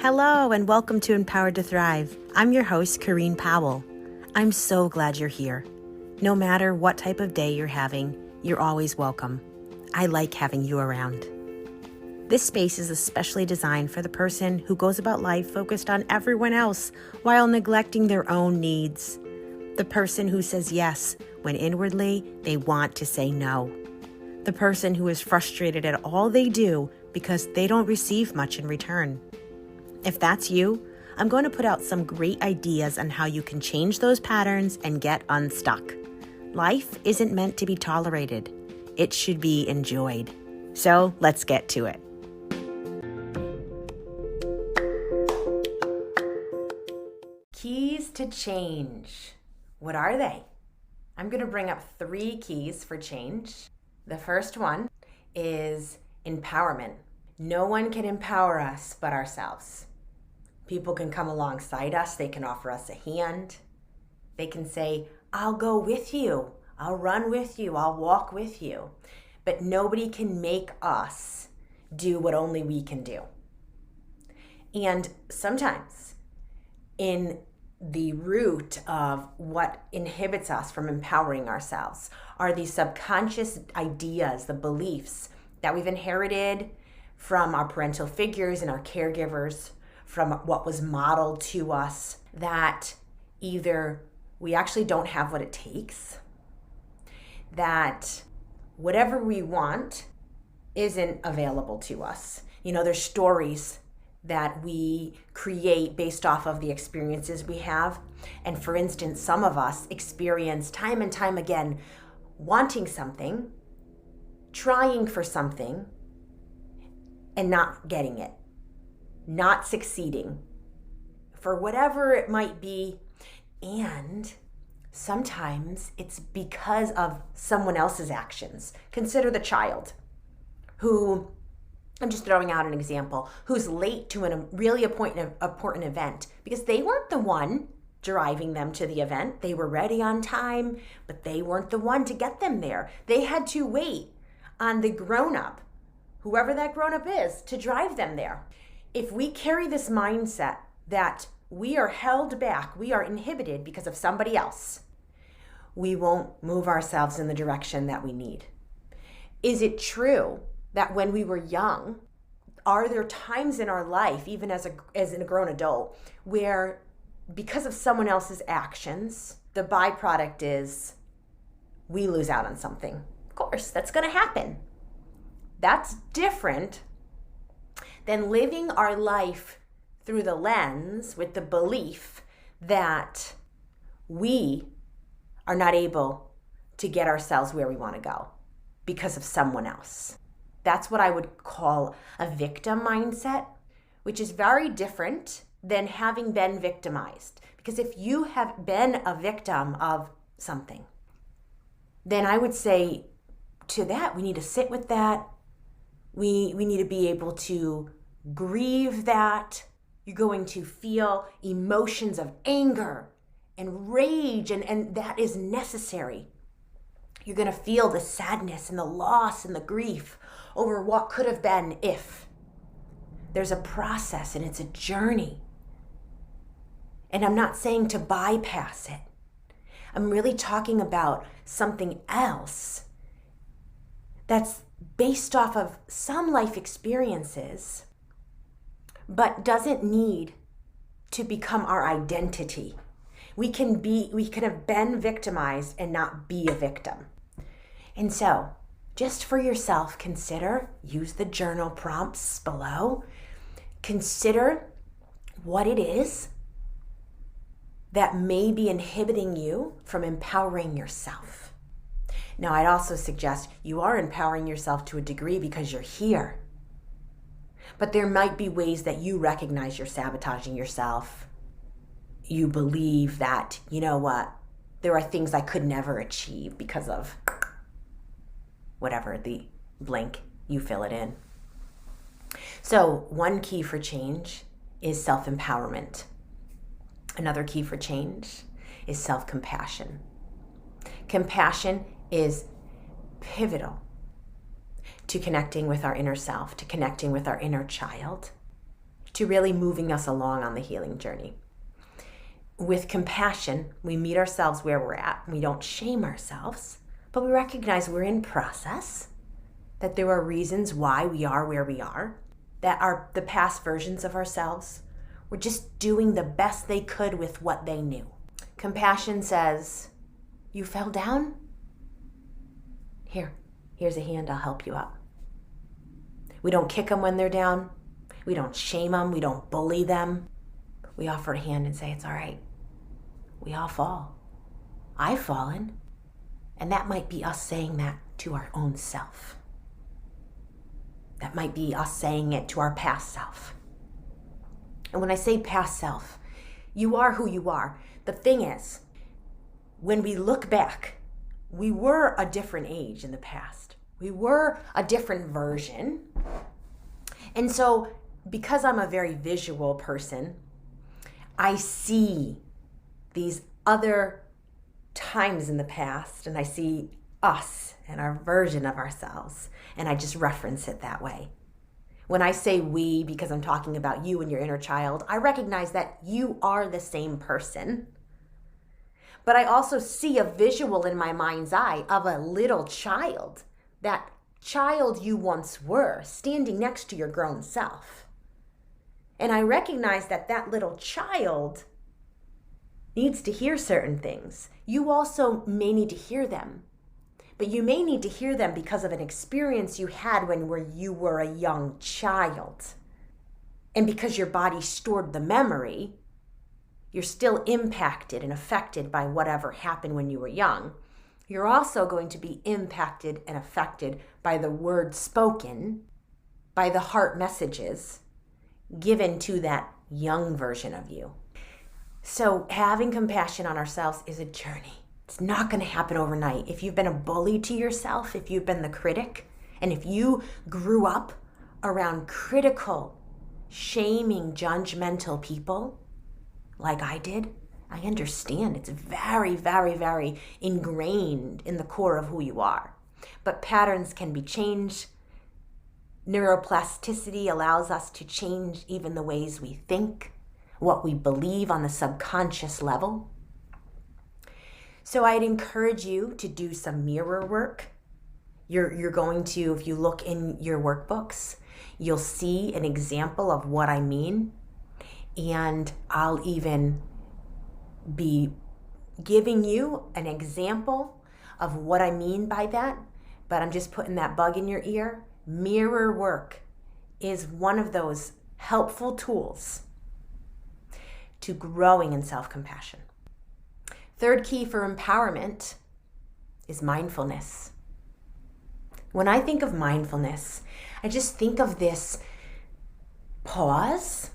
Hello and welcome to Empowered to Thrive. I'm your host, Corrine Powell. I'm so glad you're here. No matter what type of day you're having, you're always welcome. I like having you around. This space is especially designed for the person who goes about life focused on everyone else while neglecting their own needs. The person who says yes when inwardly they want to say no. The person who is frustrated at all they do because they don't receive much in return. If that's you, I'm going to put out some great ideas on how you can change those patterns and get unstuck. Life isn't meant to be tolerated. It should be enjoyed. So let's get to it. Keys to change. What are they? I'm going to bring up 3 keys for change. The first one is empowerment. No one can empower us but ourselves. People can come alongside us. They can offer us a hand. They can say, I'll go with you. I'll run with you. I'll walk with you. But nobody can make us do what only we can do. And sometimes in the root of what inhibits us from empowering ourselves are these subconscious ideas, the beliefs that we've inherited from our parental figures and our caregivers, from what was modeled to us, that either we actually don't have what it takes, that whatever we want isn't available to us. You know, there's stories that we create based off of the experiences we have. And for instance, some of us experience time and time again wanting something, trying for something, and not getting it, not succeeding for whatever it might be. And sometimes it's because of someone else's actions. Consider the child who, I'm just throwing out an example, who's late to a really important event because they weren't the one driving them to the event. They were ready on time, but they weren't the one to get them there. They had to wait on the grown-up, whoever that grown-up is, to drive them there. If we carry this mindset that we are held back, we are inhibited because of somebody else, we won't move ourselves in the direction that we need. Is it true that when we were young, are there times in our life, even as a grown adult, where because of someone else's actions, the byproduct is we lose out on something? Of course, that's going to happen. That's different than living our life through the lens with the belief that we are not able to get ourselves where we want to go because of someone else. That's what I would call a victim mindset, which is very different than having been victimized. Because if you have been a victim of something, then I would say to that, we need to sit with that. We need to be able to grieve that. You're going to feel emotions of anger and rage, and that is necessary. You're going to feel the sadness and the loss and the grief over what could have been if. There's a process and it's a journey. And I'm not saying to bypass it. I'm really talking about something else that's based off of some life experiences, but doesn't need to become our identity. We can have been victimized and not be a victim. And so, just for yourself, use the journal prompts below, consider what it is that may be inhibiting you from empowering yourself. Now, I'd also suggest you are empowering yourself to a degree because you're here. But there might be ways that you recognize you're sabotaging yourself. You believe that, you know what, there are things I could never achieve because of whatever the blank, you fill it in. So one key for change is self-empowerment. Another key for change is self-compassion. Compassion is pivotal to connecting with our inner self, to connecting with our inner child, to really moving us along on the healing journey. With compassion, we meet ourselves where we're at. We don't shame ourselves, but we recognize we're in process, that there are reasons why we are where we are, that the past versions of ourselves were just doing the best they could with what they knew. Compassion says, you fell down? Here's a hand, I'll help you up. We don't kick them when they're down. We don't shame them. We don't bully them. We offer a hand and say, it's all right. We all fall. I've fallen. And that might be us saying that to our own self. That might be us saying it to our past self. And when I say past self, you are who you are. The thing is, when we look back, we were a different age in the past. We were a different version. And so, because I'm a very visual person, I see these other times in the past, and I see us and our version of ourselves, and I just reference it that way. When I say we, because I'm talking about you and your inner child, I recognize that you are the same person. But I also see a visual in my mind's eye of a little child, that child you once were, standing next to your grown self. And I recognize that that little child needs to hear certain things. You also may need to hear them, but you may need to hear them because of an experience you had when you were a young child. And because your body stored the memory, you're still impacted and affected by whatever happened when you were young. You're also going to be impacted and affected by the words spoken, by the heart messages given to that young version of you. So having compassion on ourselves is a journey. It's not going to happen overnight. If you've been a bully to yourself, if you've been the critic, and if you grew up around critical, shaming, judgmental people, like I did, I understand. It's very, very, very ingrained in the core of who you are. But patterns can be changed. Neuroplasticity allows us to change even the ways we think, what we believe on the subconscious level. So I'd encourage you to do some mirror work. You're going to, if you look in your workbooks, you'll see an example of what I mean. And I'll even be giving you an example of what I mean by that, but I'm just putting that bug in your ear. Mirror work is one of those helpful tools to growing in self-compassion. Third key for empowerment is mindfulness. When I think of mindfulness, I just think of this pause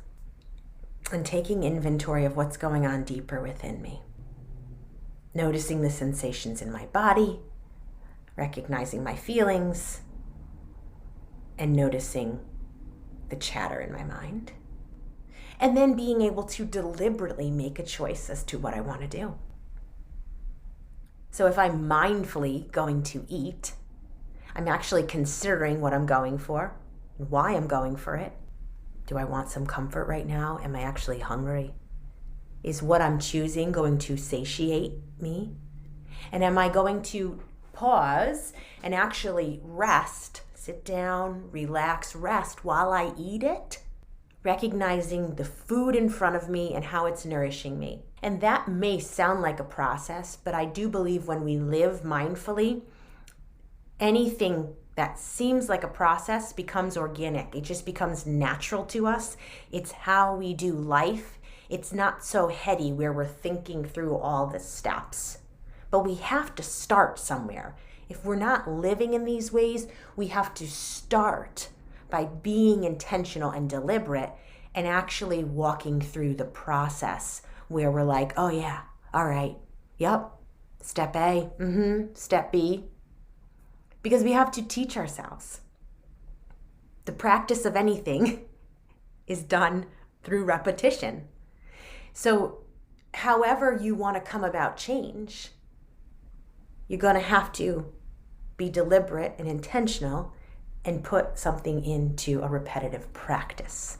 and taking inventory of what's going on deeper within me. Noticing the sensations in my body, recognizing my feelings, and noticing the chatter in my mind. And then being able to deliberately make a choice as to what I want to do. So if I'm mindfully going to eat, I'm actually considering what I'm going for, and why I'm going for it. Do I want some comfort right now? Am I actually hungry? Is what I'm choosing going to satiate me? And am I going to pause and actually rest, sit down, relax, rest while I eat it? Recognizing the food in front of me and how it's nourishing me. And that may sound like a process, but I do believe when we live mindfully, anything that seems like a process becomes organic. It just becomes natural to us. It's how we do life. It's not so heady where we're thinking through all the steps. But we have to start somewhere. If we're not living in these ways, we have to start by being intentional and deliberate and actually walking through the process where we're like, oh yeah, all right, yep, step A, step B. Because we have to teach ourselves. The practice of anything is done through repetition. So however you want to come about change, you're going to have to be deliberate and intentional and put something into a repetitive practice.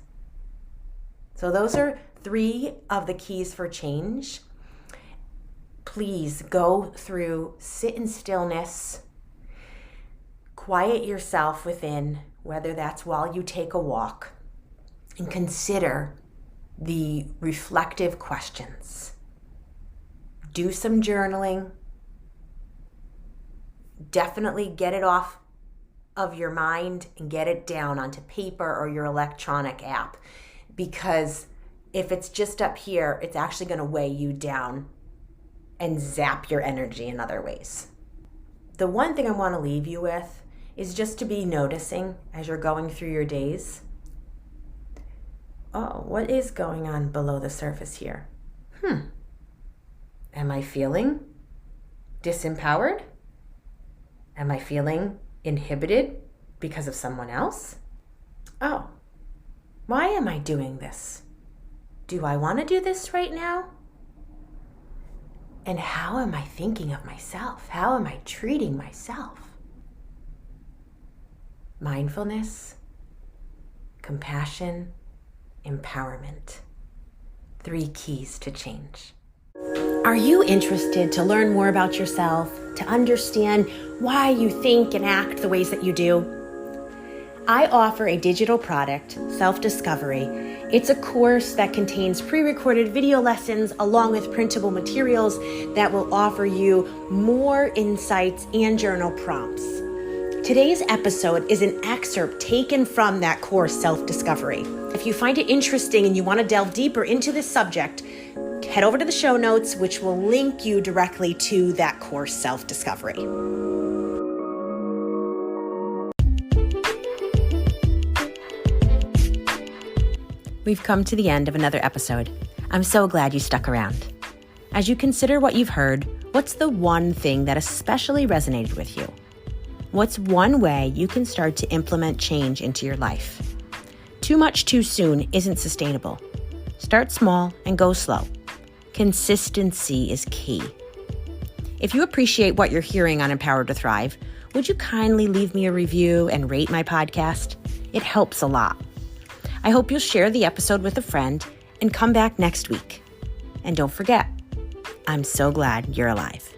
So those are 3 of the keys for change. Please go through, sit in stillness, quiet yourself within, whether that's while you take a walk, and consider the reflective questions. Do some journaling. Definitely get it off of your mind and get it down onto paper or your electronic app, because if it's just up here, it's actually going to weigh you down and zap your energy in other ways. The one thing I want to leave you with is just to be noticing as you're going through your days. Oh, what is going on below the surface here? Am I feeling disempowered? Am I feeling inhibited because of someone else? Oh, why am I doing this? Do I want to do this right now? And how am I thinking of myself? How am I treating myself? Mindfulness, compassion, empowerment. 3 keys to change. Are you interested to learn more about yourself, to understand why you think and act the ways that you do? I offer a digital product, Self-Discovery. It's a course that contains pre-recorded video lessons along with printable materials that will offer you more insights and journal prompts. Today's episode is an excerpt taken from that course, Self-Discovery. If you find it interesting and you want to delve deeper into this subject, head over to the show notes, which will link you directly to that course, Self-Discovery. We've come to the end of another episode. I'm so glad you stuck around. As you consider what you've heard, what's the one thing that especially resonated with you? What's one way you can start to implement change into your life? Too much too soon isn't sustainable. Start small and go slow. Consistency is key. If you appreciate what you're hearing on Empowered to Thrive, would you kindly leave me a review and rate my podcast? It helps a lot. I hope you'll share the episode with a friend and come back next week. And don't forget, I'm so glad you're alive.